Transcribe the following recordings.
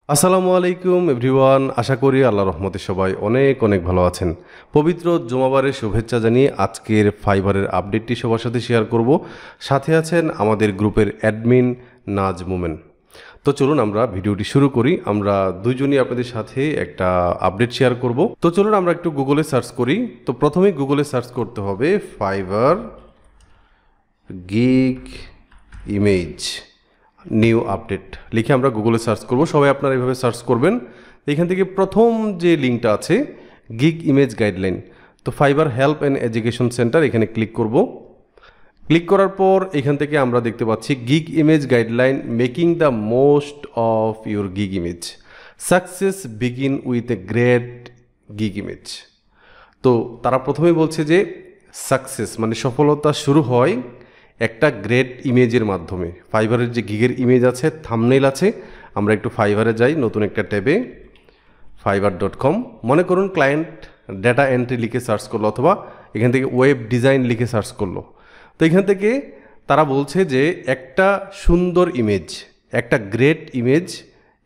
আসসালামু আলাইকুম এভরিওয়ান, আশা করি আল্লাহর রহমতে সবাই অনেক অনেক ভালো আছেন। পবিত্র জুমাবারের শুভেচ্ছা জানিয়ে আজকের ফাইবারের আপডেটটি সবার সাথে শেয়ার করব। সাথে আছেন আমাদের গ্রুপের অ্যাডমিন নাজ মোমেন। তো চলুন আমরা ভিডিওটি শুরু করি। আমরা দুইজনই আপনাদের সাথে একটা আপডেট শেয়ার করব। তো চলুন আমরা একটু গুগলে সার্চ করি। তো প্রথমেই গুগলে সার্চ করতে হবে fibre gig image new update লিখে আমরা গুগলে সার্চ করব। সবাই আপনারা এইভাবে সার্চ করবেন। এখান থেকে প্রথম যে লিঙ্কটা আছে গিগ ইমেজ গাইডলাইন, তো fibre help and education centre, এখানে ক্লিক করব। ক্লিক করার পর এখান থেকে আমরা দেখতে পাচ্ছি gig image guideline making the most of your gig image, success begin with a great gig image. তো তারা প্রথমেই বলছে যে সাকসেস মানে সফলতা শুরু হয় একটা গ্রেট ইমেজের মাধ্যমে। ফাইবারের যে গিগের ইমেজ আছে, থাম্বনেইল আছে, আমরা একটু ফাইবারে যাই, নতুন একটা ট্যাবে fiverr.com। মনে করুন ক্লায়েন্ট ডেটা এন্ট্রি লিখে সার্চ করলো অথবা এখান থেকে ওয়েব ডিজাইন লিখে সার্চ করলো। তো এখান থেকে তারা বলছে যে একটা সুন্দর ইমেজ, একটা গ্রেট ইমেজ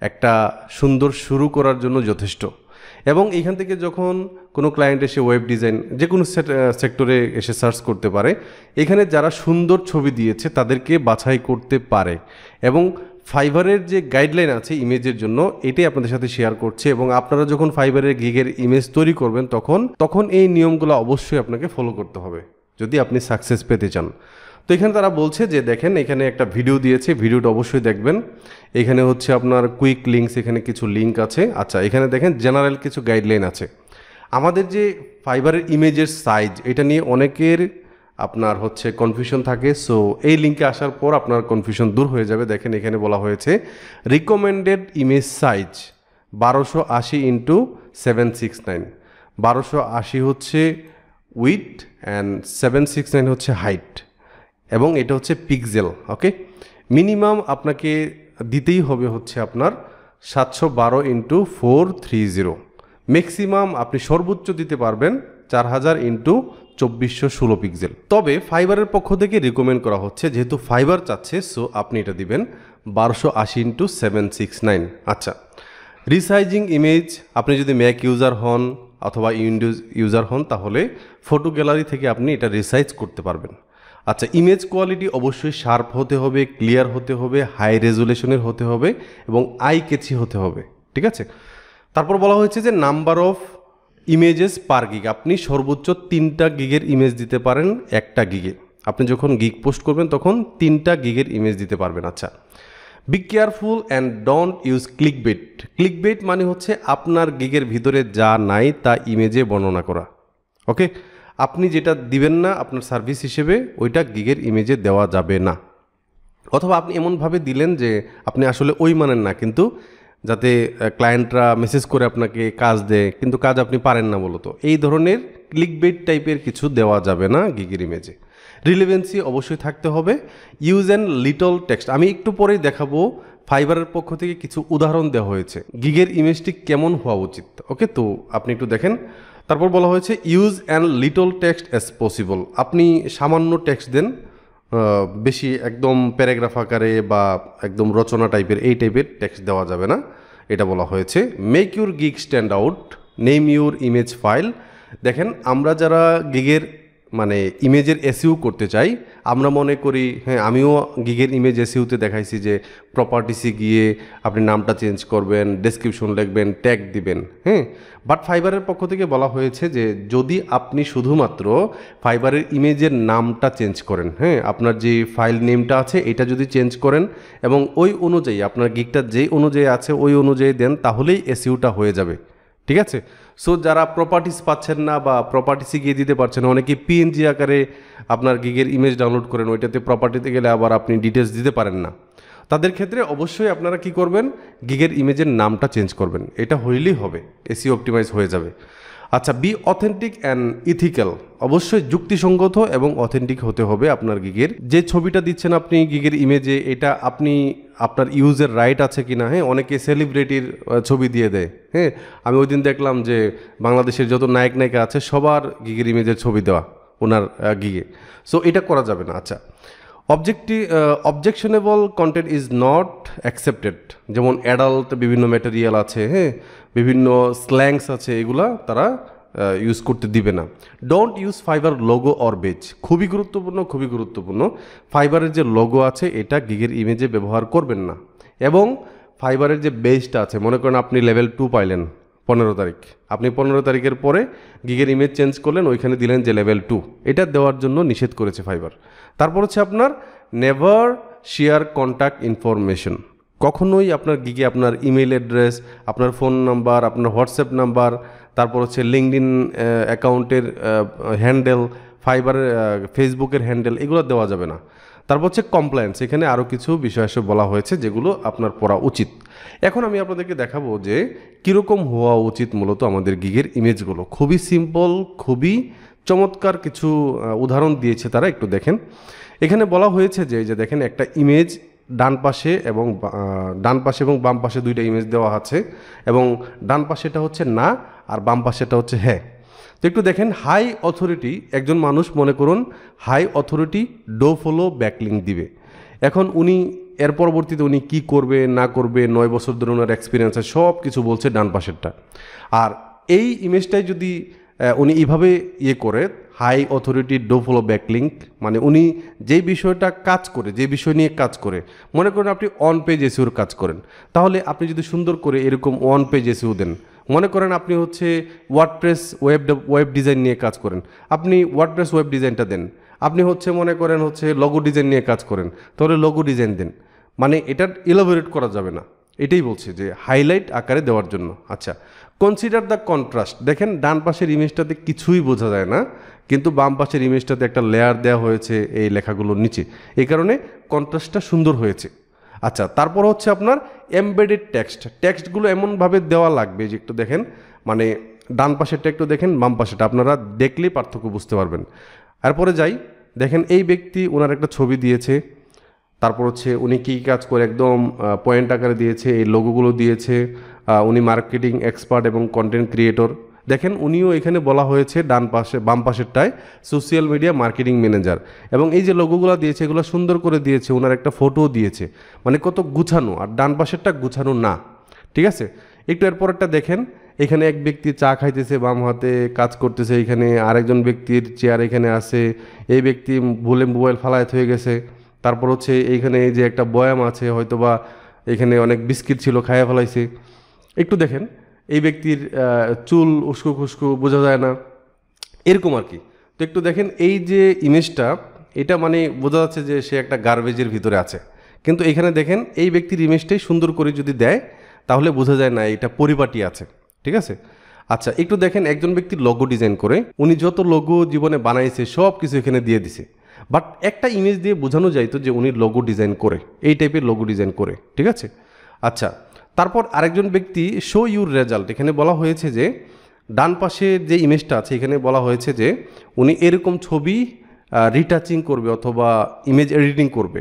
একটা সুন্দর শুরু করার জন্য যথেষ্ট। এবং এখান থেকে যখন কোনো ক্লায়েন্ট এসে ওয়েব ডিজাইন যে কোনো সেক্টরে এসে সার্চ করতে পারে, এখানে যারা সুন্দর ছবি দিয়েছে তাদেরকে বাছাই করতে পারে। এবং ফাইবারের যে গাইডলাইন আছে ইমেজের জন্য, এটাই আপনাদের সাথে শেয়ার করছে। এবং আপনারা যখন ফাইবারের গিগের ইমেজ তৈরি করবেন তখন এই নিয়মগুলো অবশ্যই আপনাকে ফলো করতে হবে যদি আপনি সাকসেস পেতে চান। তো এখানে তারা বলছে যে দেখেন এখানে একটা ভিডিও দিয়েছে, ভিডিওটা অবশ্যই দেখবেন। এখানে হচ্ছে আপনার কুইক লিঙ্কস, এখানে কিছু লিঙ্ক আছে। আচ্ছা, এখানে দেখেন জেনারেল কিছু গাইডলাইন আছে। আমাদের যে ফাইবারের ইমেজের সাইজ, এটা নিয়ে অনেকের আপনার হচ্ছে কনফিউশন থাকে। সো এই লিঙ্কে আসার পর আপনার কনফিউশন দূর হয়ে যাবে। দেখেন এখানে বলা হয়েছে রিকমেন্ডেড ইমেজ সাইজ 1280x769। 1280 হচ্ছে উইথ অ্যান্ড 769 হচ্ছে হাইট, এবং এটা হচ্ছে পিক্সেল। ওকে, মিনিমাম আপনাকে দিতেই হবে হচ্ছে আপনার 712x430। ম্যাক্সিমাম আপনি সর্বোচ্চ দিতে পারবেন 4000x2416 পিক্সেল। তবে ফাইবারের পক্ষ থেকে রিকমেন্ড করা হচ্ছে, যেহেতু ফাইবার চাচ্ছে, সো আপনি এটা দিবেন 1280x769। আচ্ছা, রিসাইজিং ইমেজ, আপনি যদি ম্যাক ইউজার হন অথবা উইন্ডোজ ইউজার হন তাহলে ফটো গ্যালারি থেকে আপনি এটা রিসাইজ করতে পারবেন। আচ্ছা, ইমেজ কোয়ালিটি অবশ্যই শার্প হতে হবে, ক্লিয়ার হতে হবে, হাই রেজুলেশনের হতে হবে এবং আই ক্যাচি হতে হবে। ঠিক আছে, তারপর বলা হয়েছে যে number of images per gig, আপনি সর্বোচ্চ 3টা গিগের ইমেজ দিতে পারেন একটা গিগে। আপনি যখন গিগ পোস্ট করবেন তখন 3টা গিগের ইমেজ দিতে পারবেন। আচ্ছা, be careful and don't use clickbait. Clickbait মানে হচ্ছে আপনার গিগের ভিতরে যা নাই তা ইমেজে বর্ণনা করা। ওকে, আপনি যেটা দিবেন না আপনার সার্ভিস হিসেবে, ওইটা গিগের ইমেজে দেওয়া যাবে না। অথবা আপনি এমনভাবে দিলেন যে আপনি আসলে ওই মানেন না, কিন্তু যাতে ক্লায়েন্টরা মেসেজ করে আপনাকে কাজ দেয়, কিন্তু কাজ আপনি পারেন না বলতো, এই ধরনের ক্লিকবেট টাইপের কিছু দেওয়া যাবে না গিগের ইমেজে। রিলেভেন্সি অবশ্যই থাকতে হবে। ইউজ অ্যান্ড লিটল টেক্সট, আমি একটু পরেই দেখাবো ফাইবারের পক্ষ থেকে কিছু উদাহরণ দেওয়া হয়েছে গিগের ইমেজটি কেমন হওয়া উচিত। ওকে, তো আপনি একটু দেখেন। তারপর বলা হয়েছে use and little text as possible, আপনি সামান্য টেক্সট দেন, বেশি একদম প্যারাগ্রাফ আকারে বা একদম রচনা টাইপের এই টাইপের টেক্সট দেওয়া যাবে না, এটা বলা হয়েছে। Make your gig stand out, name your image file. দেখেন আমরা যারা গিগের মানে ইমেজের এসইউ করতে চাই, আমরা মনে করি, হ্যাঁ আমিও গিগের ইমেজ এসইউতে দেখাইছি যে প্রপার্টিসে গিয়ে আপনি নামটা চেঞ্জ করবেন, ডেসক্রিপশন লিখবেন, ট্যাগ দিবেন। হ্যাঁ, বাট ফাইবারের পক্ষ থেকে বলা হয়েছে যে যদি আপনি শুধুমাত্র ফাইবারের ইমেজের নামটা চেঞ্জ করেন, হ্যাঁ আপনার যে ফাইল নেমটা আছে এটা যদি চেঞ্জ করেন এবং ওই অনুযায়ী আপনার গিগটা যেই অনুযায়ী আছে ওই অনুযায়ী দেন, তাহলেই এসইউটা হয়ে যাবে। ঠিক আছে, সো যারা প্রপার্টিস পাচ্ছেন না বা প্রপার্টিসে গিয়ে দিতে পারছেন না, অনেকে পিএনজি আকারে আপনার গিগের ইমেজ ডাউনলোড করেন, ওইটাতে প্রপার্টিতে গেলে আবার আপনি ডিটেলস দিতে পারেন না, তাদের ক্ষেত্রে অবশ্যই আপনারা কি করবেন, গিগের ইমেজের নামটা চেঞ্জ করবেন। এটা হইলেই হবে, এসইও অপটিমাইজ হয়ে যাবে। আচ্ছা, বি অথেন্টিক অ্যান্ড ইথিক্যাল, অবশ্যই যুক্তিসঙ্গত এবং অথেন্টিক হতে হবে আপনার গিগের। যে ছবিটা দিচ্ছেন আপনি গিগের ইমেজে, এটা আপনি আপনার ইউজের রাইট আছে কি না। হ্যাঁ, অনেকে সেলিব্রিটির ছবি দিয়ে দেয়। হ্যাঁ, আমি ওই দিন দেখলাম যে বাংলাদেশের যত নায়ক নায়িকা আছে সবার গিগের ইমেজের ছবি দেওয়া ওনার গিগে, সো এটা করা যাবে না। আচ্ছা, objectionable content is not accepted, যেমন অ্যাডাল্ট বিভিন্ন ম্যাটেরিয়াল আছে, হ্যাঁ, বিভিন্ন স্ল্যাংস আছে, এগুলা তারা ইউজ করতে দিবে না। Don't use Fiverr logo or base, খুবই গুরুত্বপূর্ণ, খুবই গুরুত্বপূর্ণ। ফাইবারের যে লোগো আছে এটা গিগের ইমেজে ব্যবহার করবেন না। এবং ফাইবারের যে বেজটা আছে, মনে করেন আপনি লেভেল 2 পাইলেন 15 তারিখ, আপনি 15 তারিখের পরে গিগের ইমেজ চেঞ্জ করলেন, ওইখানে দিলেন যে লেভেল 2, এটা দেওয়ার জন্য নিষেধ করেছে ফাইবার। তারপর হচ্ছে আপনার নেভার শেয়ার কন্ট্যাক্ট ইনফরমেশন, কখনোই আপনার গিগে আপনার ইমেল অ্যাড্রেস, আপনার ফোন নাম্বার, আপনার হোয়াটসঅ্যাপ নাম্বার, তারপর হচ্ছে লিঙ্কডইন অ্যাকাউন্টের হ্যান্ডেল, ফাইবারের ফেসবুকের হ্যান্ডেল, এগুলো দেওয়া যাবে না। তারপর হচ্ছে কমপ্লায়েন্স, এখানে আরও কিছু বিষয় এসে বলা হয়েছে যেগুলো আপনার পড়া উচিত। এখন আমি আপনাদেরকে দেখাবো যে কীরকম হওয়া উচিত মূলত আমাদের গিগের ইমেজগুলো। খুবই সিম্পল, খুবই চমৎকার কিছু উদাহরণ দিয়েছে তারা, একটু দেখেন। এখানে বলা হয়েছে যে দেখেন একটা ইমেজ ডান পাশে এবং বাম পাশে দুইটা ইমেজ দেওয়া আছে, এবং ডান পাশেটা হচ্ছে না আর বাম পাশেটা হচ্ছে হ্যাঁ। তো একটু দেখেন, হাই অথরিটি, একজন মানুষ মনে করুন high authority do follow backlink দিবে। এখন উনি এর পরবর্তীতে উনি কী করবে না করবে, 9 বছর ধরে ওনার এক্সপিরিয়েন্স আছে, সব কিছু বলছে ডান পাশেরটা। আর এই ইমেজটাই যদি উনি এইভাবে করে high authority do follow backlink, মানে উনি যেই বিষয়টা কাজ করে, যে বিষয় নিয়ে কাজ করে, মনে করেন আপনি অন পেজ এসইওর কাজ করেন, তাহলে আপনি যদি সুন্দর করে এরকম ওয়ান পেজ এসইও দেন, মনে করেন আপনি হচ্ছে ওয়ার্ডপ্রেস ওয়েব ডিজাইন নিয়ে কাজ করেন, আপনি ওয়ার্ডপ্রেস ওয়েব ডিজাইনটা দেন। আপনি হচ্ছে মনে করেন হচ্ছে লোগো ডিজাইন নিয়ে কাজ করেন, তাহলে লোগো ডিজাইন দেন। মানে এটা ইলাবোরেট করা যাবে না, এটাই বলছে যে হাইলাইট আকারে দেওয়ার জন্য। আচ্ছা, কনসিডার দ্য কন্ট্রাস্ট, দেখেন ডান পাশের ইমেজটাতে কিছুই বোঝা যায় না, কিন্তু বাম পাশের ইমেজটাতে একটা লেয়ার দেওয়া হয়েছে এই লেখাগুলোর নিচে, এই কারণে কন্ট্রাস্টটা সুন্দর হয়েছে। আচ্ছা, তারপর হচ্ছে আপনার এমবেডেড টেক্সটগুলো এমনভাবে দেওয়া লাগবে যে একটু দেখেন, মানে ডান পাশেরটা একটু দেখেন, বাম পাশেরটা, আপনারা দেখলেই পার্থক্য বুঝতে পারবেন। এরপরে যাই, দেখেন এই ব্যক্তি ওনার একটা ছবি দিয়েছে, তারপর হচ্ছে উনি কী কাজ করে একদম পয়েন্ট আকারে দিয়েছে, এই লোগোগুলো দিয়েছে, উনি মার্কেটিং এক্সপার্ট এবং কন্টেন্ট ক্রিয়েটর। দেখেন উনিও এখানে বলা হয়েছে ডান পাশে, বাম পাশেরটায় সোশ্যাল মিডিয়া মার্কেটিং ম্যানেজার, এবং এই যে লোগোগুলো দিয়েছে এগুলো সুন্দর করে দিয়েছে, ওনার একটা ফটো দিয়েছে, মানে কত গুছানো। আর ডান পাশেরটা গুছানো না, ঠিক আছে। একটু এরপরেরটা দেখেন, এখানে এক ব্যক্তি চা খাইতেছে, বাম হাতে কাজ করতেছে, এখানে আরেকজন ব্যক্তির চেয়ার এখানে আছে, এই ব্যক্তি ভুলে মোবাইল ফালায় হয়ে গেছে। তারপর হচ্ছে এইখানে এই যে একটা বয়াম আছে, হয়তোবা এখানে অনেক বিস্কিট ছিল, খাইয়া ফেলাইছে। একটু দেখেন এই ব্যক্তির চুল উস্কো খুস্কো, বোঝা যায় না, এরকম আর কি। তো একটু দেখেন এই যে ইমেজটা, এটা মানে বোঝা যাচ্ছে যে সে একটা গার্বেজের ভিতরে আছে, কিন্তু এখানে দেখেন এই ব্যক্তির ইমেজটাই সুন্দর করে যদি দেয় তাহলে বোঝা যায় না এটা পরিপাটি আছে, ঠিক আছে। আচ্ছা, একটু দেখেন একজন ব্যক্তির লোগো ডিজাইন করে, উনি যত লোগো জীবনে বানাইছে সব কিছু এখানে দিয়ে দিছে, বাট একটা ইমেজ দিয়ে বোঝানো যাইতো যে উনি লোগো ডিজাইন করে, এই টাইপের লোগো ডিজাইন করে, ঠিক আছে। আচ্ছা, তারপর আরেকজন ব্যক্তি শো ইউর রেজাল্ট, এখানে বলা হয়েছে যে ডান পাশে যে ইমেজটা আছে এখানে বলা হয়েছে যে উনি এরকম ছবি রিটাচিং করবে অথবা ইমেজ এডিটিং করবে,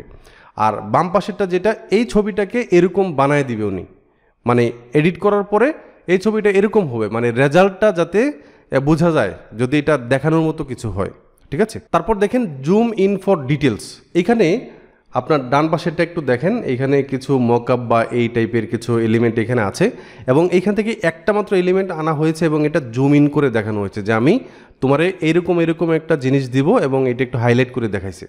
আর বাম পাশেরটা যেটা এই ছবিটাকে এরকম বানায় দিবে উনি, মানে এডিট করার পরে এই ছবিটা এরকম হবে, মানে রেজাল্টটা যাতে বোঝা যায় যদি এটা দেখানোর মতো কিছু হয়, ঠিক আছে। তারপর দেখেন জুম ইন ফর ডিটেলস, এখানে আপনার ডান পাশেরটা একটু দেখেন, এখানে কিছু মকআপ বা এই টাইপের কিছু এলিমেন্ট এখানে আছে, এবং এইখান থেকে একটা মাত্র এলিমেন্ট আনা হয়েছে এবং এটা জুম ইন করে দেখানো হয়েছে যে আমি তোমারে এরকম একটা জিনিস দিব, এবং এটা একটু হাইলাইট করে দেখাইছে।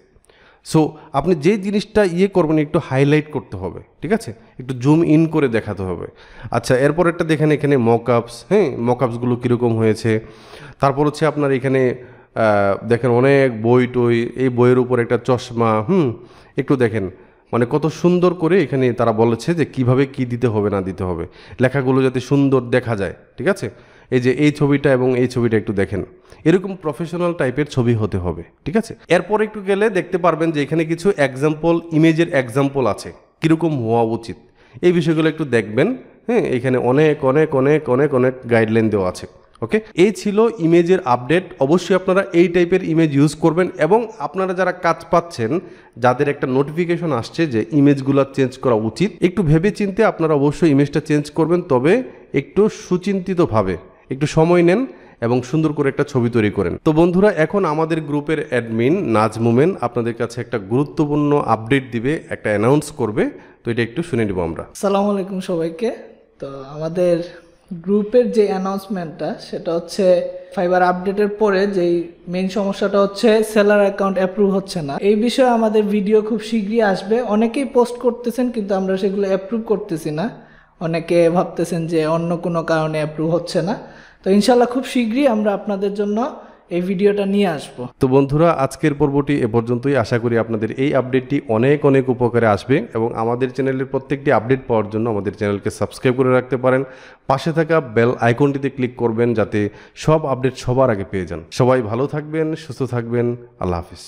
সো আপনি যে জিনিসটা করবেন একটু হাইলাইট করতে হবে, ঠিক আছে, একটু জুম ইন করে দেখাতে হবে। আচ্ছা, এরপর একটা দেখেন এখানে মকআপস, হ্যাঁ, মকআপসগুলো কীরকম হয়েছে। তারপর হচ্ছে আপনার এখানে দেখেন অনেক বই টই, এই বইয়ের উপর একটা চশমা, একটু দেখেন মানে কত সুন্দর করে এখানে তারা বলেছে যে কিভাবে কি দিতে হবে না দিতে হবে, লেখাগুলো যাতে সুন্দর দেখা যায়, ঠিক আছে। এই যে এই ছবিটা এবং এই ছবিটা একটু দেখেন, এরকম প্রফেশনাল টাইপের ছবি হতে হবে, ঠিক আছে। এরপর একটু গেলে দেখতে পারবেন যে এখানে কিছু এক্সাম্পল, ইমেজের এক্সাম্পল আছে কীরকম হওয়া উচিত, এই বিষয়গুলো একটু দেখবেন। হ্যাঁ, এখানে অনেক অনেক অনেক অনেক অনেক গাইডলাইন দেওয়া আছে। ওকে, এই ছিল ইমেজের আপডেট। অবশ্যই আপনারা এই টাইপের ইমেজ ইউজ করবেন, এবং আপনারা যারা কাজ পাচ্ছেন, যাদের একটা নোটিফিকেশন আসছে যে ইমেজগুলো চেঞ্জ করা উচিত, একটু ভেবে চিন্তে আপনারা অবশ্যই ইমেজটা চেঞ্জ করবেন, তবে একটু সুচিন্তিতভাবে, একটু সময় নেন এবং সুন্দর করে একটা ছবি তৈরি করেন। তো বন্ধুরা, এখন আমাদের গ্রুপের অ্যাডমিন নাজমুমেন আপনাদের কাছে একটা গুরুত্বপূর্ণ আপডেট দিবে, একটা অ্যানাউন্স করবে। তো এটা একটু শুনে নিব আমরা। আসসালামু আলাইকুম সবাইকে। তো আমাদের গ্রুপের যে অ্যানাউন্সমেন্টটা সেটা হচ্ছে ফাইবার আপডেটের পরে যেই মেইন সমস্যাটা হচ্ছে সেলার অ্যাকাউন্ট অ্যাপ্রুভ হচ্ছে না। এই বিষয়ে আমাদের ভিডিও খুব শীঘ্রই আসবে। অনেকেই পোস্ট করতেছেন কিন্তু আমরা সেগুলো অ্যাপ্রুভ করতেছি না। অনেকে ভাবতেছেন যে অন্য কোনো কারণে অ্যাপ্রুভ হচ্ছে না। তো ইনশাল্লাহ খুব শীঘ্রই আমরা আপনাদের জন্য এই ভিডিওটা নিয়ে আসবো। তো বন্ধুরা, আজকের পর্বটি এ পর্যন্তই। আশা করি আপনাদের এই আপডেটটি অনেক অনেক উপকারে আসবে এবং আমাদের চ্যানেলের প্রত্যেকটি আপডেট পাওয়ার জন্য আমাদের চ্যানেলকে সাবস্ক্রাইব করে রাখতে পারেন। পাশে থাকা বেল আইকনটিতে ক্লিক করবেন যাতে সব আপডেট সবার আগে পেয়ে যান। সবাই ভালো থাকবেন, সুস্থ থাকবেন। আল্লাহ হাফিজ।